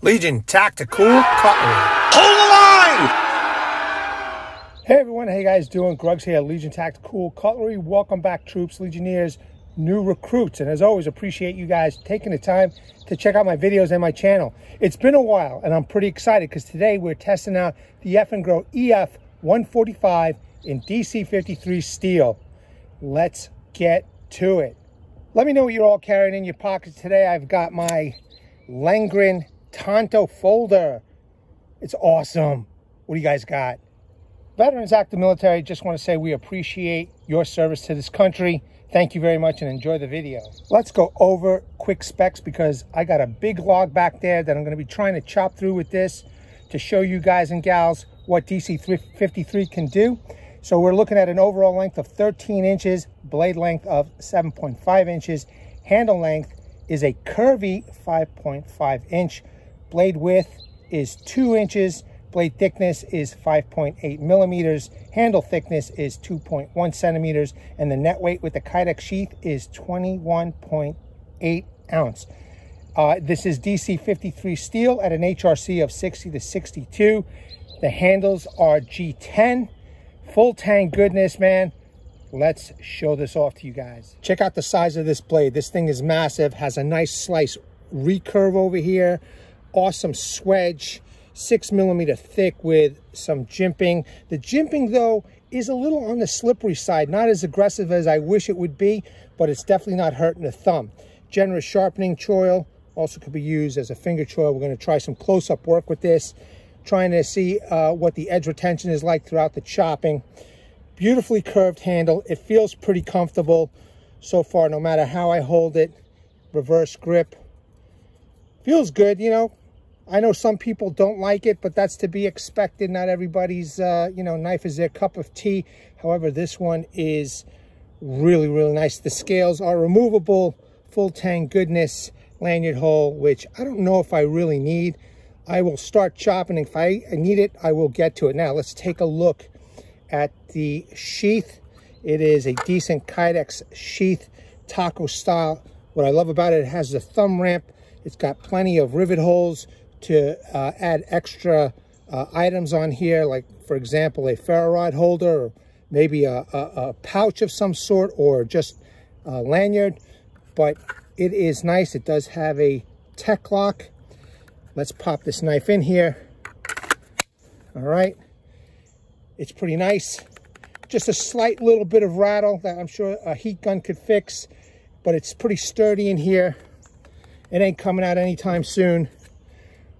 Legion Tactical Cutlery. Hold the line! Hey everyone, how you guys doing? Grugs here, Legion Tactical Cutlery. Welcome back, troops, Legionnaires, new recruits. And as always, appreciate you guys taking the time to check out my videos and my channel. It's been a while, and I'm pretty excited because today we're testing out the Eafengrow EF145 in DC53 steel. Let's get to it. Let me know what you're all carrying in your pockets today. I've got my Lengren Tonto folder. It's awesome. What do you guys got? Veterans, active military, just want to say we appreciate your service to this country. Thank you very much and enjoy the video. Let's go over quick specs because I got a big log back there that I'm going to be trying to chop through with this to show you guys and gals what DC53 can do. So we're looking at an overall length of 13 inches, blade length of 7.5 inches. Handle length is a curvy 5.5 inch. Blade width is 2 inches. Blade thickness is 5.8 millimeters. Handle thickness is 2.1 centimeters. And the net weight with the Kydex sheath is 21.8 ounce. This is DC53 steel at an HRC of 60 to 62. The handles are G10. Full Tang goodness, man. Let's show this off to you guys. Check out the size of this blade. This thing is massive, has a nice slice recurve over here. Awesome swedge, 6 millimeter thick with some jimping. The jimping though is a little on the slippery side, not as aggressive as I wish it would be, but it's definitely not hurting the thumb. Generous sharpening choil, also could be used as a finger choil. We're gonna try some close-up work with this, trying to see what the edge retention is like throughout the chopping. Beautifully curved handle. It feels pretty comfortable so far, no matter how I hold it. Reverse grip. Feels good, you know. I know some people don't like it, but that's to be expected. Not everybody's, knife is their cup of tea. However, this one is really, really nice. The scales are removable. Full Tang goodness. Lanyard hole, which I don't know if I really need. I will start chopping. If I need it, I will get to it. Now, let's take a look at the sheath. It is a decent Kydex sheath, taco style. What I love about it, it has the thumb ramp. It's got plenty of rivet holes to add extra items on here, like, for example, a ferro rod holder, or maybe a pouch of some sort, or just a lanyard. But it is nice. It does have a tech lock. Let's pop this knife in here. All right. It's pretty nice. Just a slight little bit of rattle that I'm sure a heat gun could fix, but it's pretty sturdy in here. It ain't coming out anytime soon.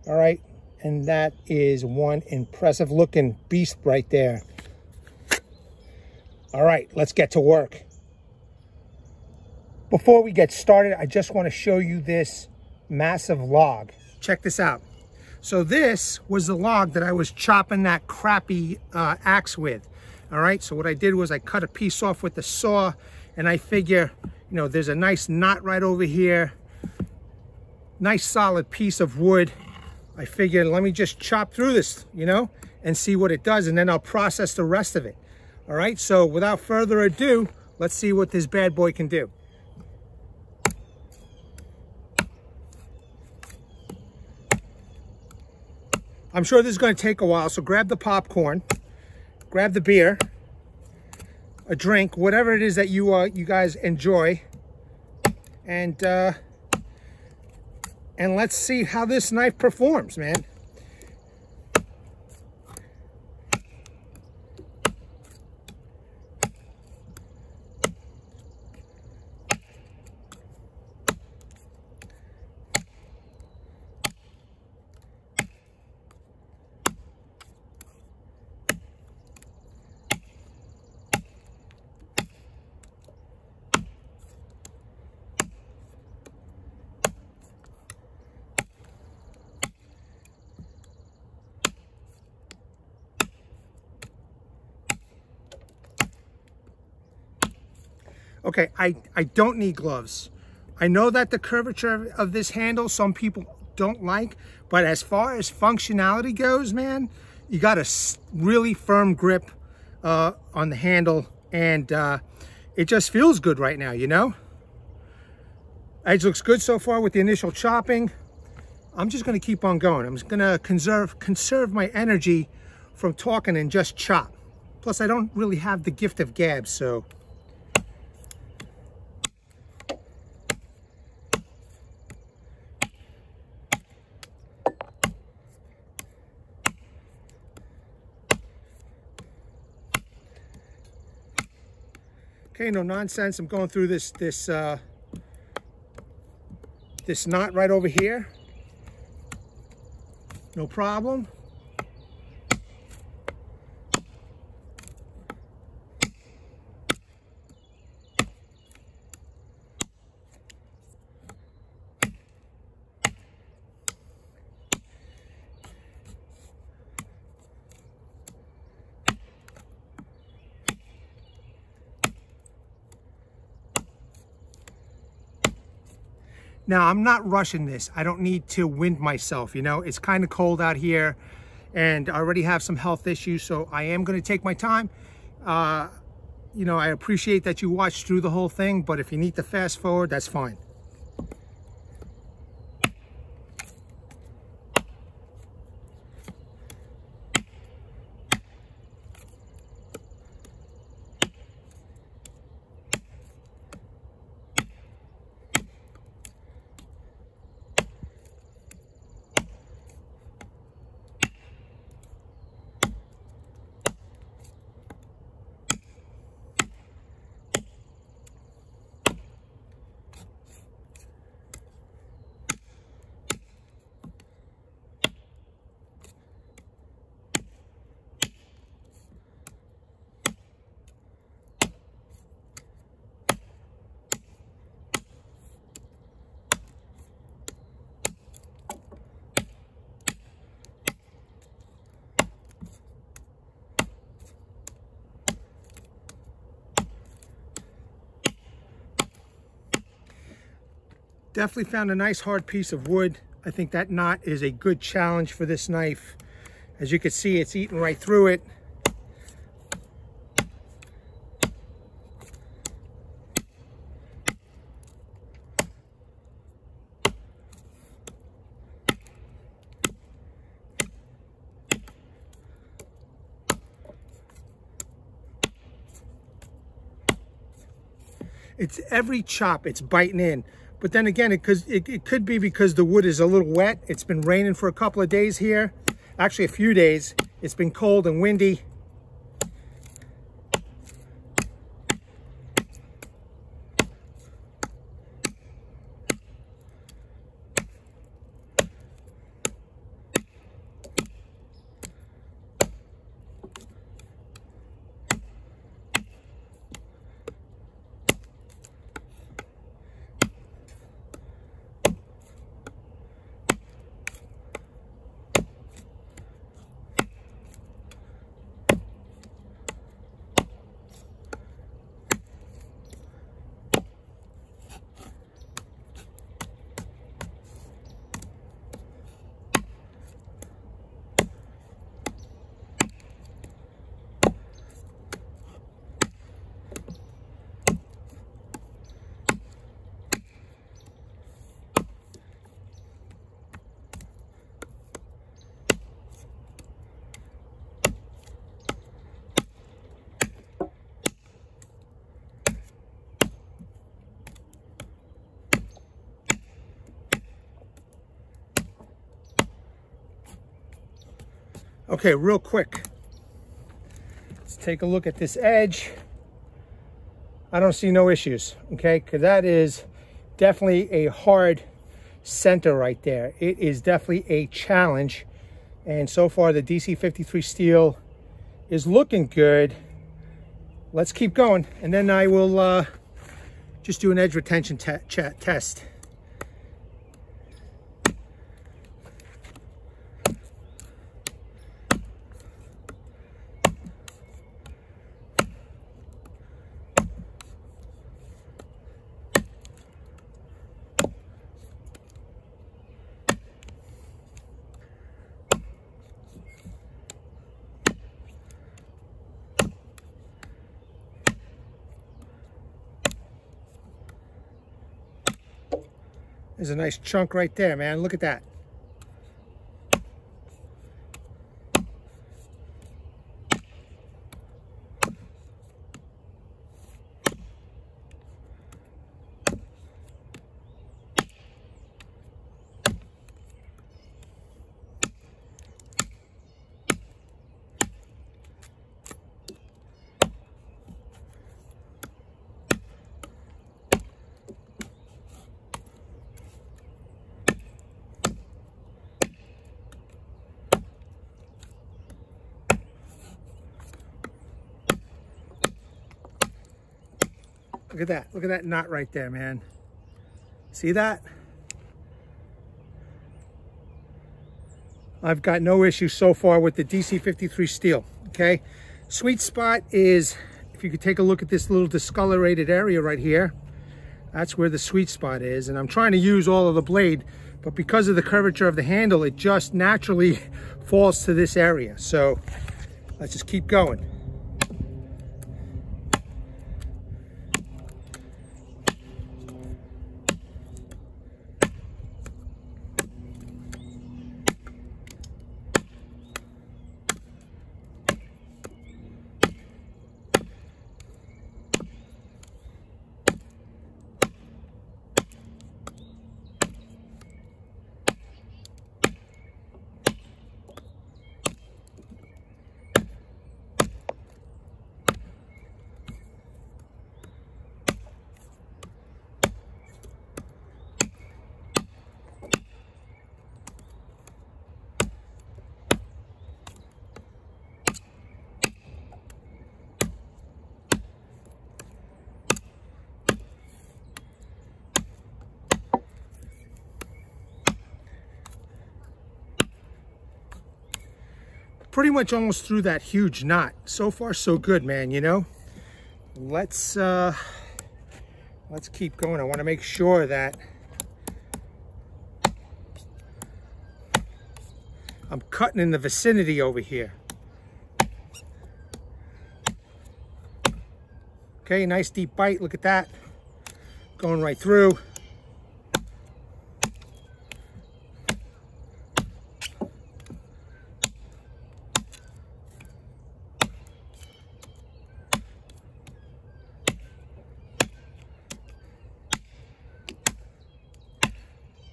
All right. And that is one impressive looking beast right there. All right, let's get to work. Before we get started, I just want to show you this massive log. Check this out. So this was the log that I was chopping that crappy axe with. All right, so what I did was I cut a piece off with the saw, and I figure, there's a nice knot right over here. Nice solid piece of wood. I figured, let me just chop through this, and see what it does, and then I'll process the rest of it. All right, so without further ado, let's see what this bad boy can do. I'm sure this is going to take a while, so grab the popcorn, grab the beer, a drink, whatever it is that you guys enjoy, and let's see how this knife performs, man. Okay, I don't need gloves. I know that the curvature of this handle, some people don't like, but as far as functionality goes, man, you got a really firm grip on the handle, and it just feels good right now, Edge looks good so far with the initial chopping. I'm just going to keep on going. I'm just going to conserve my energy from talking and just chop. Plus, I don't really have the gift of gab, so. Okay, no nonsense. I'm going through this knot right over here. No problem. Now, I'm not rushing this. I don't need to wind myself, you know. It's kind of cold out here, and I already have some health issues, so I am going to take my time. You know, I appreciate that you watched through the whole thing, but if you need to fast forward, that's fine. Definitely found a nice hard piece of wood. I think that knot is a good challenge for this knife. As you can see, it's eating right through it. It's every chop, it's biting in. But then again, it could be because the wood is a little wet. It's been raining for a couple of days here. Actually, a few days. It's been cold and windy. Okay, real quick, let's take a look at this edge. I don't see no issues, okay? Because that is definitely a hard center right there. It is definitely a challenge. And so far, the DC53 steel is looking good. Let's keep going. And then I will just do an edge retention test. There's a nice chunk right there, man. Look at that. Look at that. Look at that knot right there, man. See that? I've got no issue so far with the DC53 steel, okay? Sweet spot is, if you could take a look at this little discolorated area right here, that's where the sweet spot is. And I'm trying to use all of the blade, but because of the curvature of the handle, it just naturally falls to this area. So let's just keep going. Pretty much almost through that huge knot. So far so good, man, you know. Let's keep going. I want to make sure that I'm cutting in the vicinity over here. Okay, nice deep bite. Look at that. Going right through.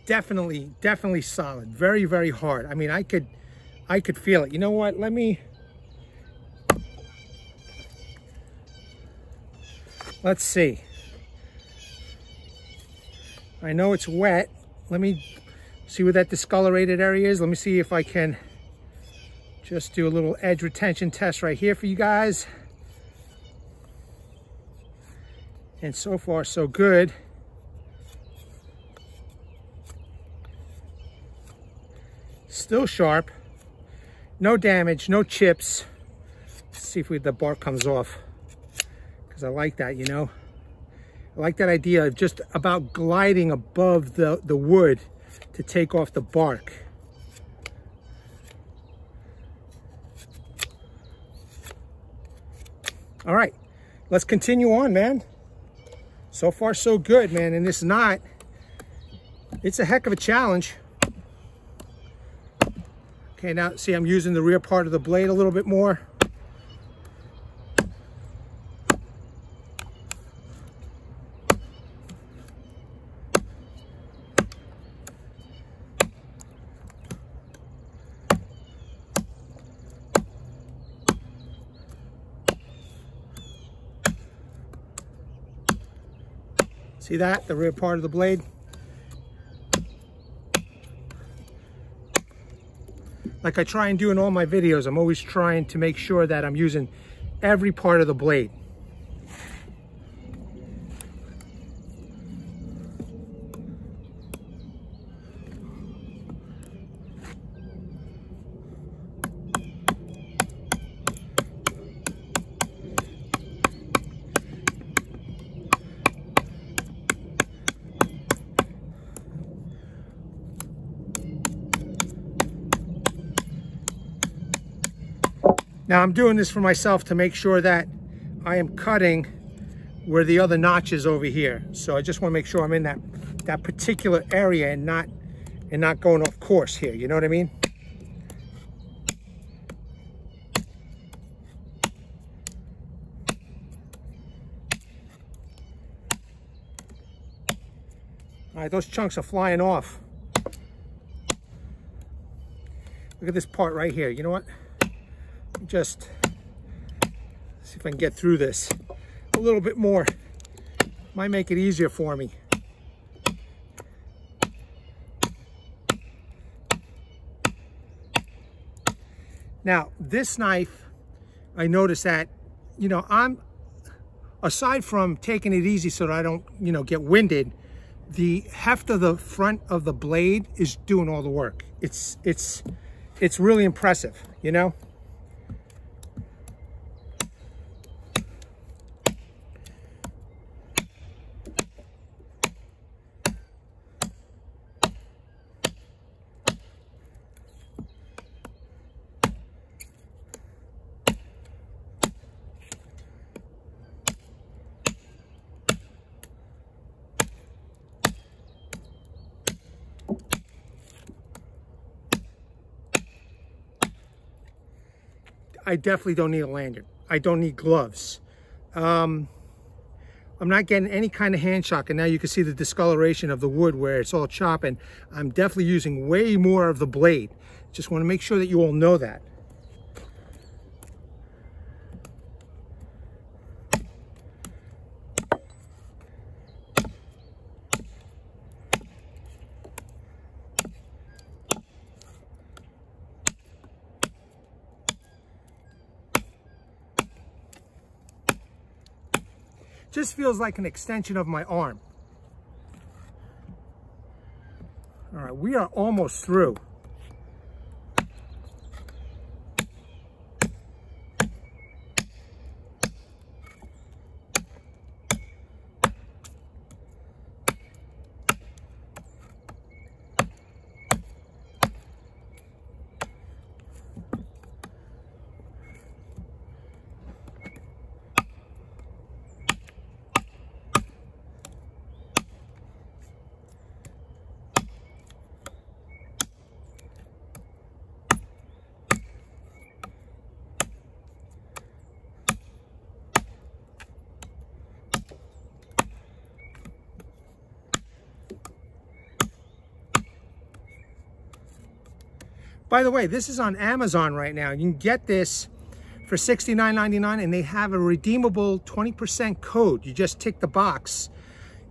Definitely solid. Very, very hard. I mean, I could feel it. You know what? Let's see. I know it's wet. Let me see where that discolorated area is. Let me see if I can just do a little edge retention test right here for you guys. And so far, so good. Still sharp, no damage, no chips. Let's see if the bark comes off, because I like that, you know. I like that idea of just about gliding above the wood to take off the bark. All right, let's continue on, man. So far, so good, man. And this knot, it's a heck of a challenge. Okay, now see, I'm using the rear part of the blade a little bit more. See that? The rear part of the blade. Like I try and do in all my videos, I'm always trying to make sure that I'm using every part of the blade. Now I'm doing this for myself to make sure that I am cutting where the other notch is over here. So I just want to make sure I'm in that particular area and not going off course here. You know what I mean? All right, those chunks are flying off. Look at this part right here. You know what? Just see if I can get through this a little bit more. Might make it easier for me. Now, this knife, I noticed that, you know, aside from taking it easy so that I don't, you know, get winded, the heft of the front of the blade is doing all the work. It's really impressive, you know? I definitely don't need a lanyard. I don't need gloves. I'm not getting any kind of hand shock, and now you can see the discoloration of the wood where it's all chopping. I'm definitely using way more of the blade. Just want to make sure that you all know that. Just feels like an extension of my arm. All right, we are almost through. By the way, this is on Amazon right now. You can get this for $69.99, and they have a redeemable 20% code. You just tick the box.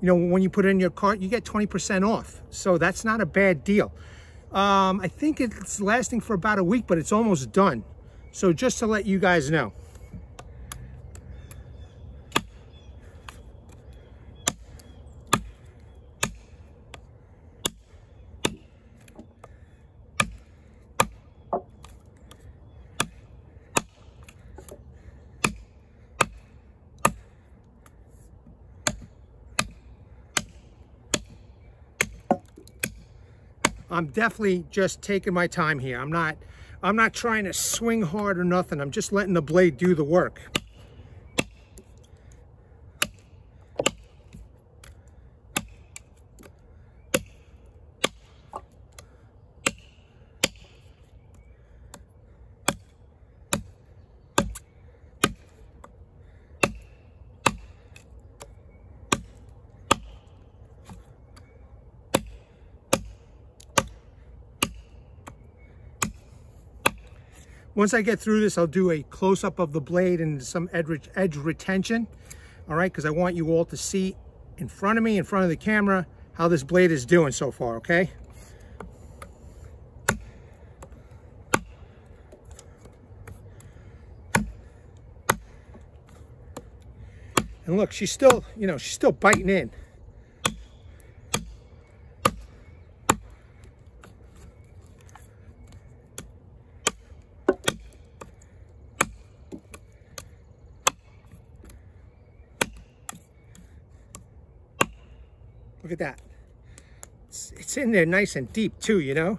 You know, when you put it in your cart, you get 20% off. So that's not a bad deal. I think it's lasting for about a week, but it's almost done. So just to let you guys know. I'm definitely just taking my time here. I'm not trying to swing hard or nothing. I'm just letting the blade do the work. Once I get through this, I'll do a close-up of the blade and some edge retention, all right? Because I want you all to see in front of me, in front of the camera, how this blade is doing so far, okay? And look, she's still, you know, she's still biting in. Look at that. It's in there nice and deep too, you know?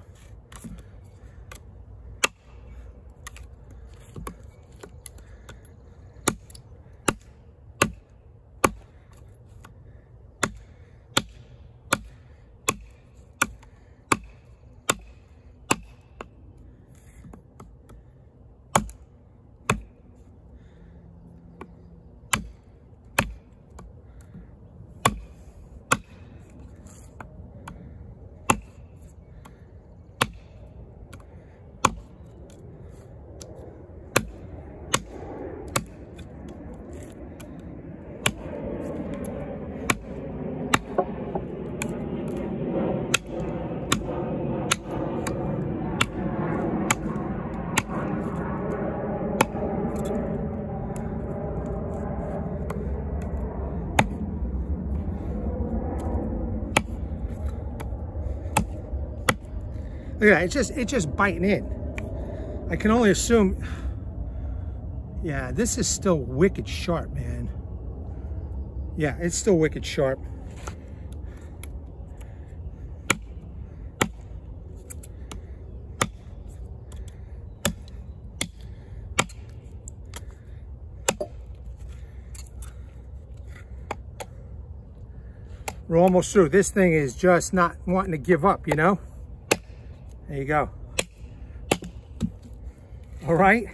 Look at that, it's just biting in. I can only assume, yeah, this is still wicked sharp, man. Yeah, it's still wicked sharp. We're almost through. This thing is just not wanting to give up, you know? There you go. All right,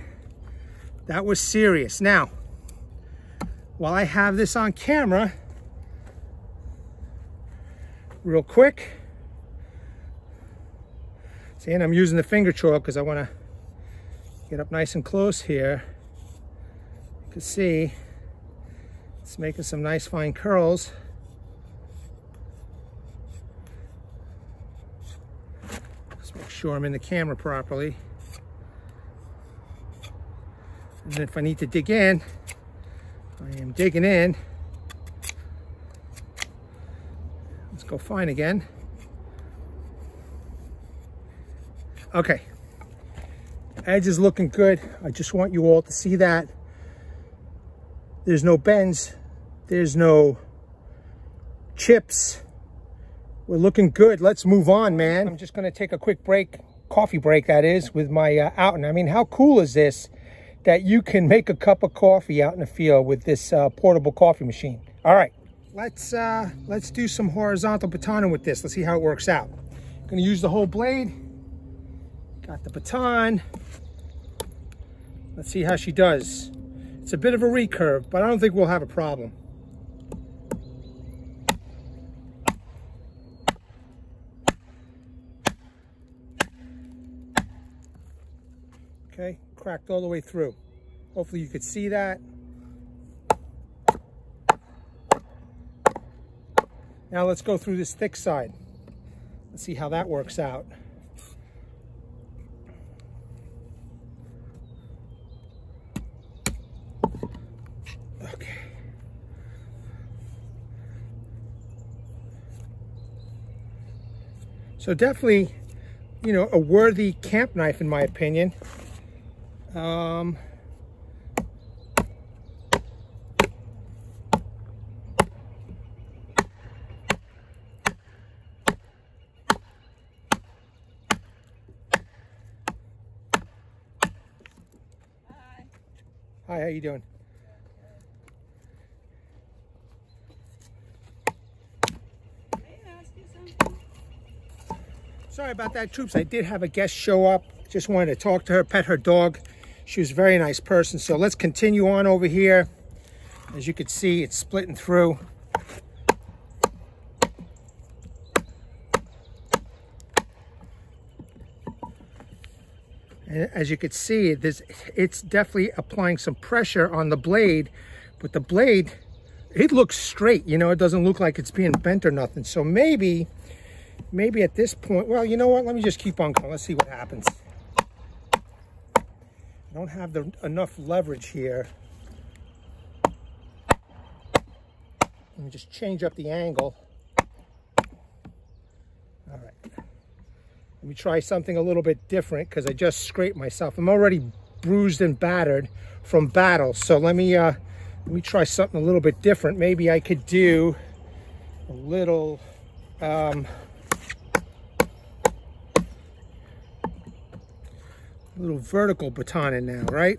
that was serious. Now, while I have this on camera, real quick, see, and I'm using the finger choil because I want to get up nice and close here. You can see it's making some nice fine curls. Just make sure I'm in the camera properly. And then if I need to dig in, I am digging in. Let's go fine again. Okay, edge is looking good. I just want you all to see that. There's no bends, there's no chips. We're looking good. Let's move on, man. I'm just gonna take a quick break, coffee break that is, with my Outen. I mean, how cool is this that you can make a cup of coffee out in the field with this portable coffee machine? All right, let's do some horizontal batoning with this. Let's see how it works out. I'm gonna use the whole blade. Got the baton. Let's see how she does. It's a bit of a recurve, but I don't think we'll have a problem. Okay, cracked all the way through. Hopefully you could see that. Now let's go through this thick side. Let's see how that works out. Okay. So definitely, you know, a worthy camp knife in my opinion. Hi, how you doing? Sorry about that, troops. I did have a guest show up. Just wanted to talk to her, pet her dog. She was a very nice person. So let's continue on over here. As you can see, it's splitting through. And as you can see, it's definitely applying some pressure on the blade, but the blade, it looks straight, you know, it doesn't look like it's being bent or nothing. So maybe at this point, well, you know what, let me just keep on going. Let's see what happens. I don't have enough leverage here. Let me just change up the angle. All right. Let me try something a little bit different because I just scraped myself. I'm already bruised and battered from battle. So let me try something a little bit different. Maybe I could do a little vertical baton in now, right?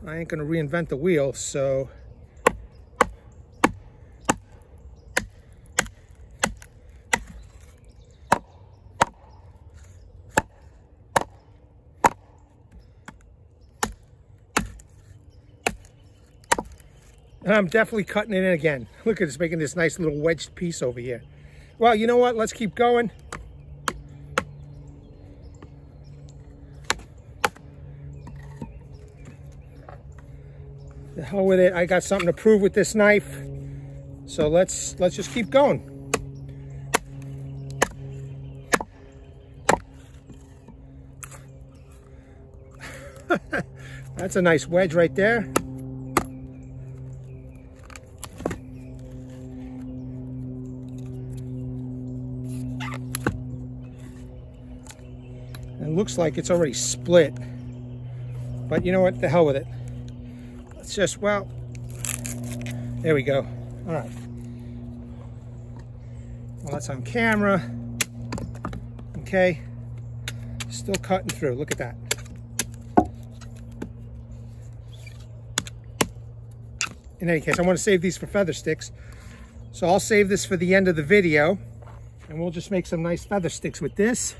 I ain't gonna reinvent the wheel, so and I'm definitely cutting it in again. Look at this, making this nice little wedged piece over here. Well, you know what? Let's keep going. The hell with it. I got something to prove with this knife. So let's just keep going. That's a nice wedge right there. looks like it's already split. But you know what? The hell with it. Let's just, well, there we go. All right. Well, that's on camera. Okay. Still cutting through. Look at that. In any case, I want to save these for feather sticks. So I'll save this for the end of the video. And we'll just make some nice feather sticks with this.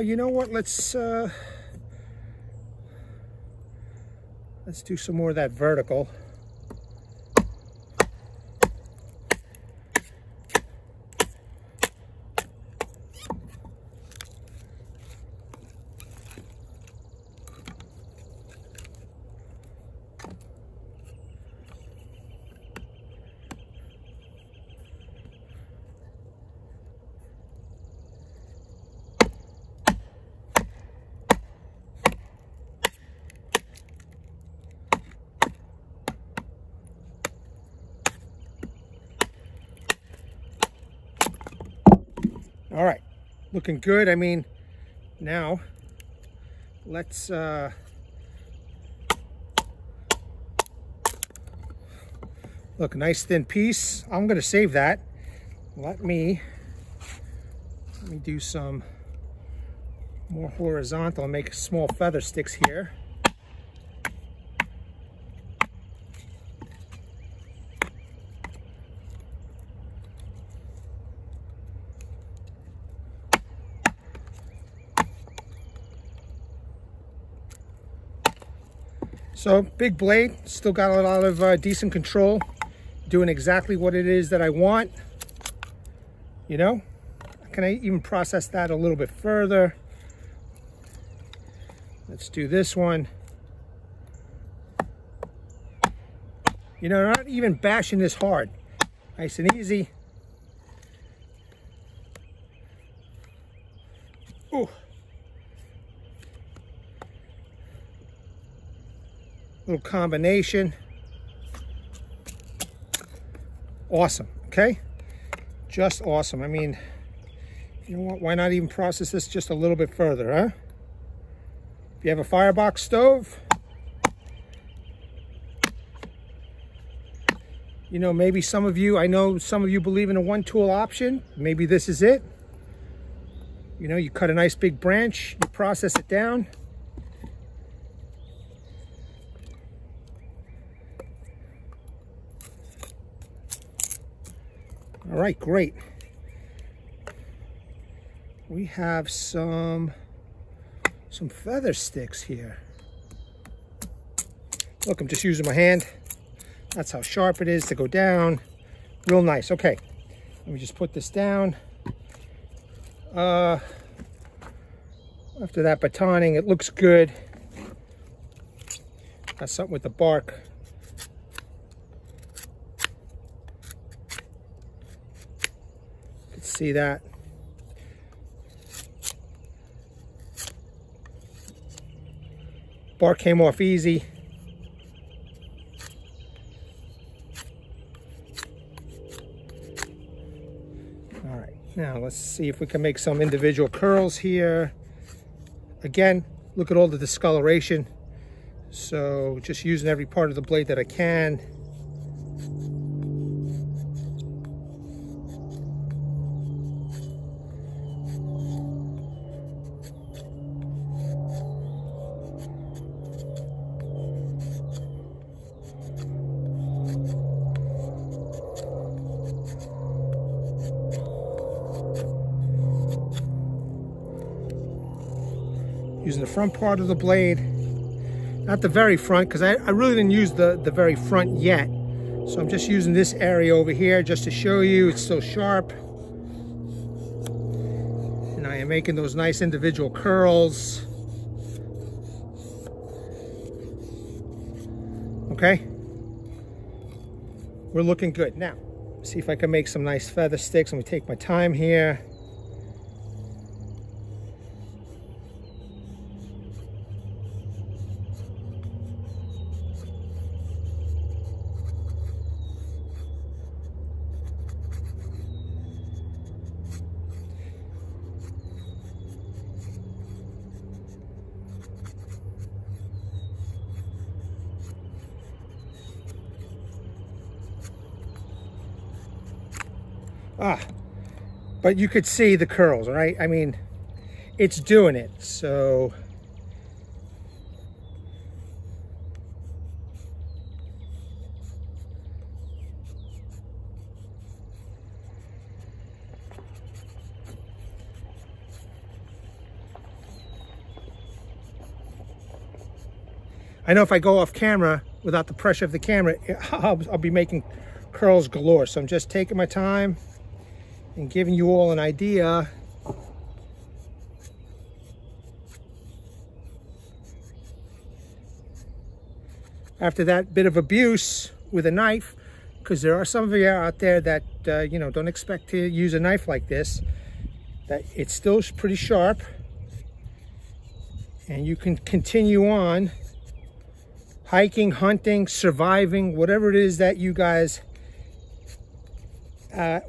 You know what? Let's do some more of that vertical. All right, looking good. I mean, now let's look, nice thin piece. I'm gonna save that. Let me do some more horizontal and make small feather sticks here. So big blade, still got a lot of decent control, doing exactly what it is that I want. You know, can I even process that a little bit further? Let's do this one. You know, not even bashing this hard. Nice and easy. Ooh. Little combination. Awesome. Okay, just awesome. I mean, you know what, why not even process this just a little bit further, huh? If you have a firebox stove, you know, maybe some of you, I know some of you believe in a one tool option. Maybe this is it. You know, you cut a nice big branch, you process it down. All right, great. We have some feather sticks here. Look, I'm just using my hand. That's how sharp it is to go down. Real nice. Okay, let me just put this down. After that batoning, it looks good. Got something with the bark. See that? Bark came off easy. All right, now let's see if we can make some individual curls here. Again, look at all the discoloration. So just using every part of the blade that I can. Using the front part of the blade, not the very front, because I really didn't use the very front yet. So I'm just using this area over here just to show you it's so sharp. And I am making those nice individual curls. Okay, we're looking good. Now, see if I can make some nice feather sticks. Let me take my time here. But you could see the curls, right? I mean, it's doing it. So I know if I go off camera without the pressure of the camera, I'll be making curls galore. So I'm just taking my time and giving you all an idea. After that bit of abuse with a knife, because there are some of you out there that, you know, don't expect to use a knife like this, that it's still pretty sharp. And you can continue on hiking, hunting, surviving, whatever it is that you guys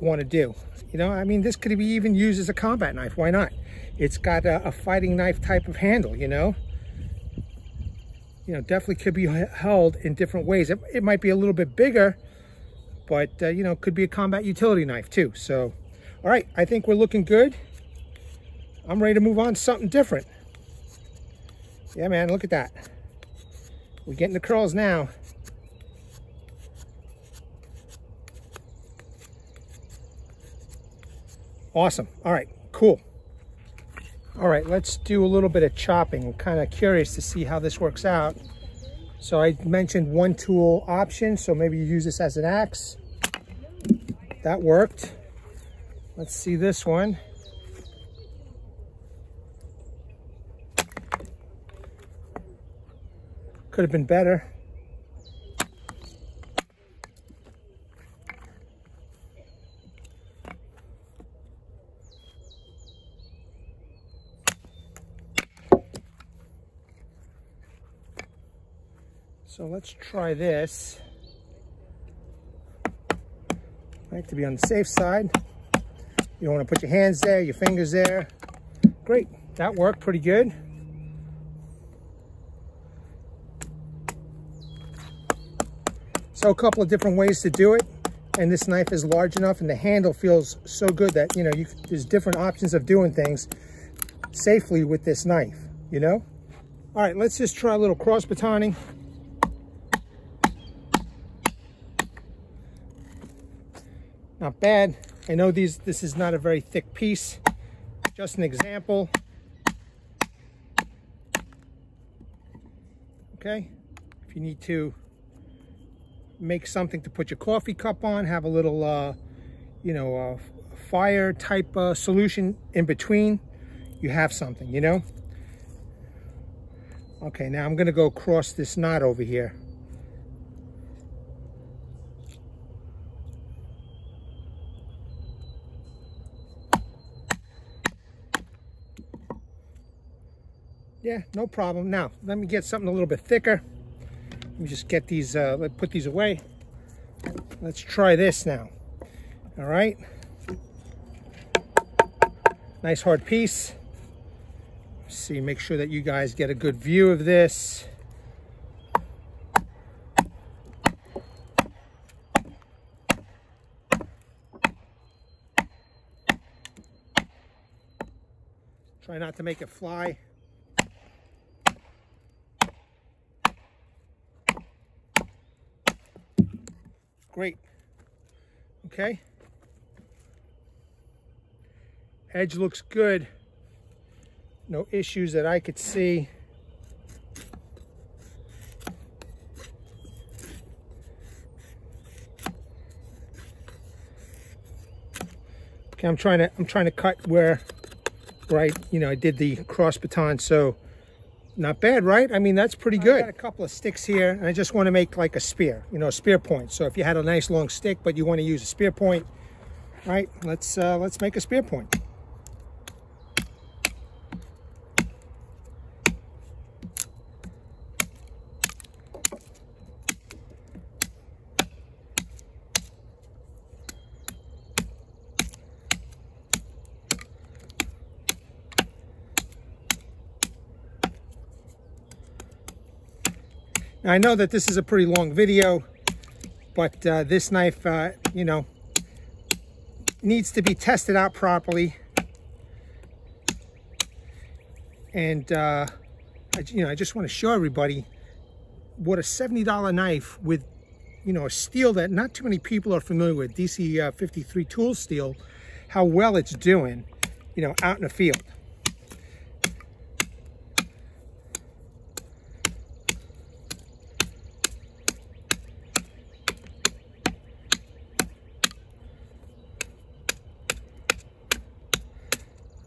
want to do. You know, I mean, this could be even used as a combat knife. Why not? It's got a fighting knife type of handle, you know. You know, definitely could be held in different ways. It might be a little bit bigger, but, you know, could be a combat utility knife too. So, all right, I think we're looking good. I'm ready to move on to something different. Yeah, man, look at that. We're getting the curls now. Awesome. All right, cool. All right, let's do a little bit of chopping. I'm kind of curious to see how this works out. So I mentioned one tool option, so maybe you use this as an axe. That worked. Let's see this one. Could have been better. So let's try this. Right, to be on the safe side. You don't want to put your hands there, your fingers there. Great, that worked pretty good. So a couple of different ways to do it, and this knife is large enough and the handle feels so good that, you know, there's different options of doing things safely with this knife, you know? All right, let's just try a little cross batoning. Not bad. I know this is not a very thick piece, just an example. Okay, if you need to make something to put your coffee cup on, have a little, you know, fire type solution in between, you have something, you know? Okay, now I'm gonna go across this knot over here. Yeah, no problem. Now, let me get something a little bit thicker. Let me just get these, let's put these away. Let's try this now. All right. Nice hard piece. Let's see, make sure that you guys get a good view of this. Try not to make it fly. Great. Okay. Edge looks good. No issues that I could see. Okay, I'm trying to cut where I did the cross baton, so not bad, right? I mean, that's pretty good. I got a couple of sticks here, and I just want to make like a spear, you know, a spear point. So if you had a nice long stick, but you want to use a spear point, right? Let's make a spear point. Now, I know that this is a pretty long video, but this knife, you know, needs to be tested out properly. And I just want to show everybody what a $70 knife with, you know, a steel that not too many people are familiar with, DC53 tool steel, how well it's doing, you know, out in the field.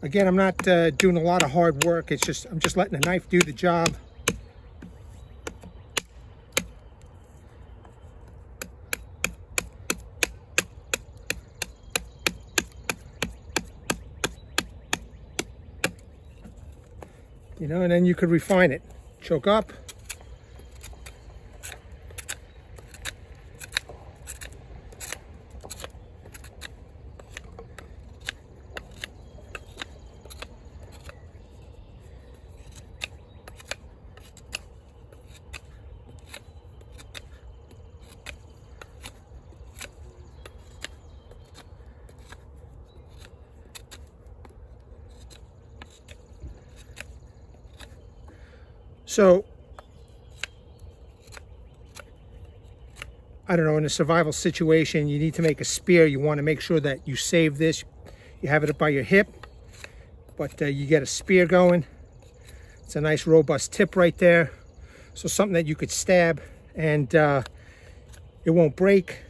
Again, I'm not doing a lot of hard work. It's just, I'm just letting the knife do the job. You know, and then you could refine it. Choke up. So, I don't know, in a survival situation, you need to make a spear. You want to make sure that you save this. You have it up by your hip, but you get a spear going. It's a nice robust tip right there. So something that you could stab and it won't break.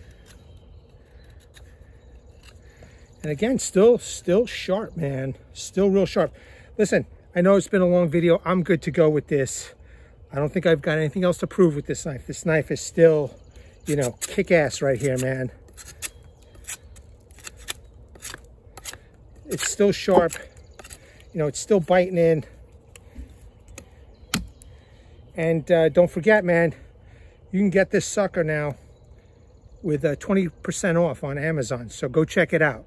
And again, still sharp, man. Still real sharp. Listen, I know it's been a long video. I'm good to go with this. I don't think I've got anything else to prove with this knife. This knife is still, you know, kick-ass right here, man. It's still sharp. You know, it's still biting in. And don't forget, man, you can get this sucker now with 20% off on Amazon. So go check it out.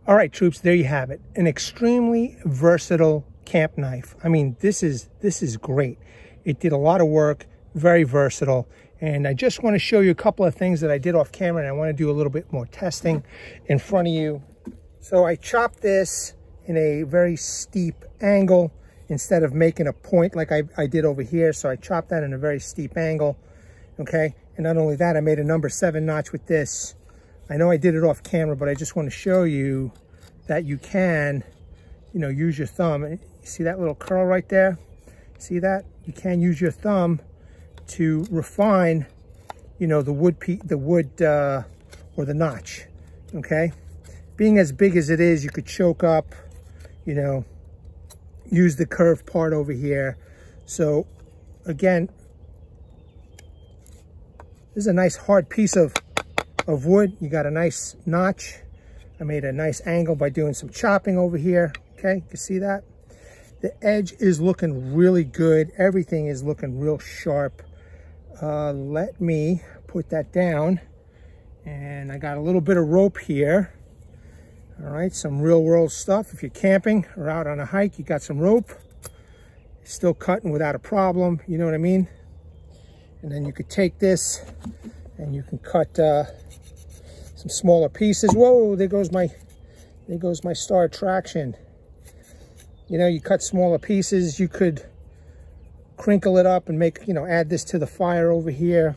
All right, troops, there you have it. An extremely versatile camp knife. I mean, this is great. It did a lot of work, very versatile. And I just want to show you a couple of things that I did off camera, and I want to do a little bit more testing in front of you. So I chopped this in a very steep angle instead of making a point like I did over here. So I chopped that in a very steep angle, okay? And not only that, I made a number 7 notch with this. I know I did it off camera, but I just want to show you that you can, you know, use your thumb. You see that little curl right there? See that? You can use your thumb to refine, you know, the wood or the notch, okay? Being as big as it is, you could choke up, you know, use the curved part over here. So again, this is a nice hard piece of wood. You got a nice notch. I made a nice angle by doing some chopping over here. Okay, you can see that. The edge is looking really good. Everything is looking real sharp. Let me put that down. And I got a little bit of rope here. All right, some real world stuff. If you're camping or out on a hike, you got some rope. Still cutting without a problem, you know what I mean? And then you could take this and you can cut some smaller pieces. Whoa, there goes my star traction. You know, you cut smaller pieces. You could crinkle it up and make, you know, add this to the fire over here.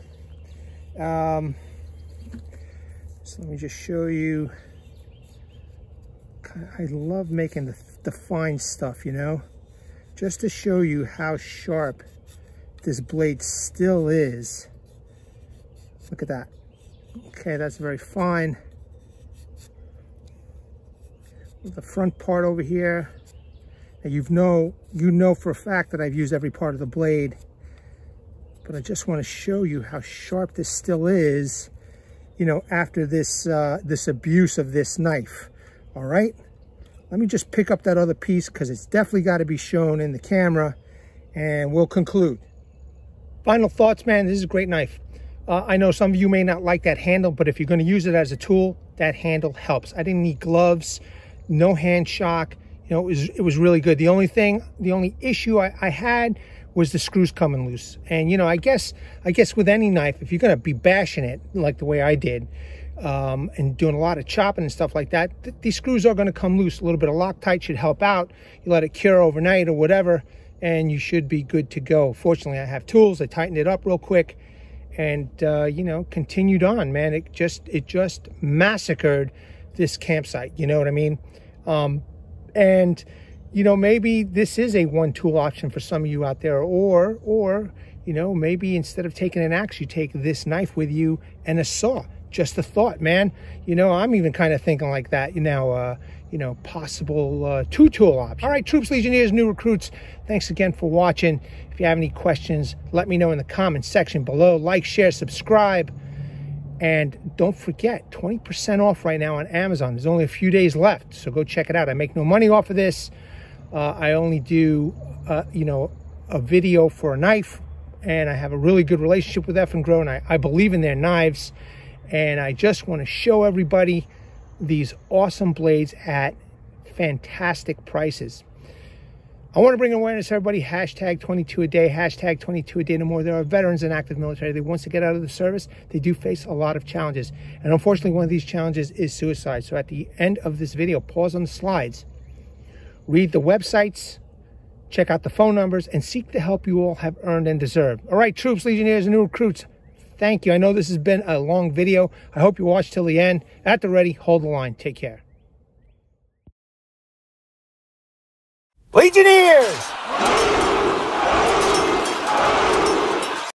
So let me just show you. I love making the fine stuff, you know, just to show you how sharp this blade still is. Look at that. Okay, that's very fine. The front part over here. Now you know for a fact that I've used every part of the blade, but I just want to show you how sharp this still is, you know, after this this abuse of this knife. All right, let me just pick up that other piece because it's definitely got to be shown in the camera, and we'll conclude. Final thoughts, man. This is a great knife. I know some of you may not like that handle, but if you're going to use it as a tool, that handle helps. I didn't need gloves, no hand shock. You know, it was really good. The only issue I had was the screws coming loose. And, you know, I guess with any knife, if you're going to be bashing it like the way I did, and doing a lot of chopping and stuff like that, these screws are going to come loose. A little bit of Loctite should help out. You let it cure overnight or whatever, and you should be good to go. Fortunately, I have tools. I tightened it up real quick and, you know, continued on, man. It just massacred this campsite. You know what I mean? And, you know, maybe this is a one-tool option for some of you out there, or, you know, maybe instead of taking an axe, you take this knife with you and a saw. Just a thought, man. You know, I'm even kind of thinking like that, you know, possible two-tool option. All right, troops, legionnaires, new recruits, thanks again for watching. If you have any questions, let me know in the comment section below. Like, share, subscribe, and don't forget, 20% off right now on Amazon. There's only a few days left, so go check it out. I make no money off of this. I only do, you know, a video for a knife, and I have a really good relationship with Eafengrow, and I believe in their knives. And I just want to show everybody these awesome blades at fantastic prices. I want to bring awareness to everybody. Hashtag 22 a day, hashtag 22 a day no more. There are veterans in active military. They want to get out of the service. They do face a lot of challenges. And unfortunately, one of these challenges is suicide. So at the end of this video, pause on the slides, read the websites, check out the phone numbers, and seek the help you all have earned and deserve. All right, troops, legionnaires, and new recruits, thank you. I know this has been a long video. I hope you watch till the end. At the ready, hold the line. Take care. Legionnaires!